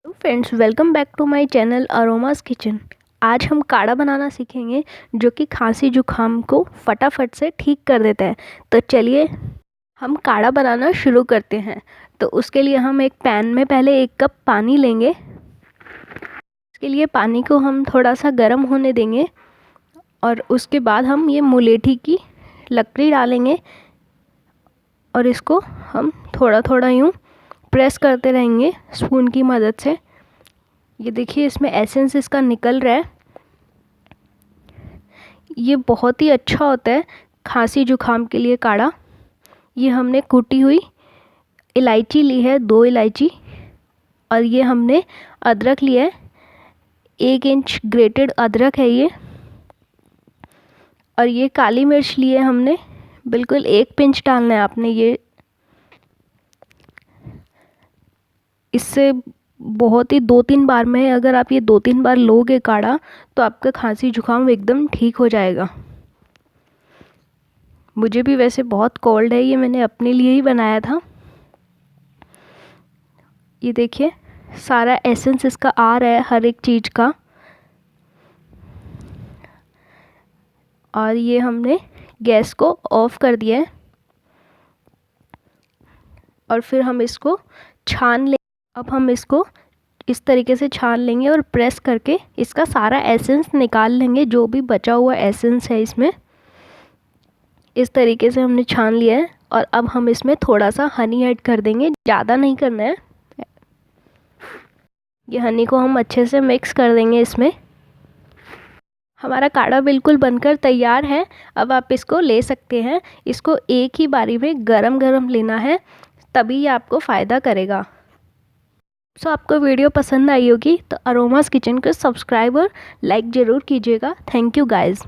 Friends, welcome back to my channel aroma's kitchen. आज हम काढ़ा बनाना सीखेंगे जो कि खांसी जुकाम को फटाफट से ठीक कर देता है। तो चलिए हम काढ़ा बनाना शुरू करते हैं। तो उसके लिए हम एक पैन में पहले 1 कप पानी लेंगे। इसके लिए पानी को हम थोड़ा सा गर्म होने देंगे और उसके बाद हम ये मुलेठी की लकड़ी डालेंगे और इसको हम थोड़ा थोड़ा यूँ प्रेस करते रहेंगे स्पून की मदद से। ये देखिए, इसमें एसेंस इसका निकल रहा है। ये बहुत ही अच्छा होता है खांसी जुकाम के लिए काढ़ा। ये हमने कूटी हुई इलायची ली है, 2 इलायची, और ये हमने अदरक लिया है, 1 इंच ग्रेटेड अदरक है ये। और ये काली मिर्च ली है हमने, बिल्कुल 1 पिंच डालना है आपने। ये इससे बहुत ही 2-3 बार में, अगर आप ये 2-3 बार लोगे काढ़ा तो आपका खांसी जुकाम एकदम ठीक हो जाएगा। मुझे भी वैसे बहुत कोल्ड है, ये मैंने अपने लिए ही बनाया था। ये देखिए, सारा एसेंस इसका आ रहा है हर एक चीज़ का। और ये हमने गैस को ऑफ कर दिया है और फिर हम इसको छान ले। अब हम इसको इस तरीके से छान लेंगे और प्रेस करके इसका सारा एसेंस निकाल लेंगे, जो भी बचा हुआ एसेंस है इसमें। इस तरीके से हमने छान लिया है और अब हम इसमें थोड़ा सा हनी ऐड कर देंगे, ज़्यादा नहीं करना है। ये हनी को हम अच्छे से मिक्स कर देंगे इसमें। हमारा काढ़ा बिल्कुल बनकर तैयार है। अब आप इसको ले सकते हैं। इसको एक ही बारी में गरम गरम लेना है, तभी ये आपको फ़ायदा करेगा। सो आपको वीडियो पसंद आई होगी तो अरोमास किचन को सब्सक्राइब और लाइक ज़रूर कीजिएगा। Thank you guys.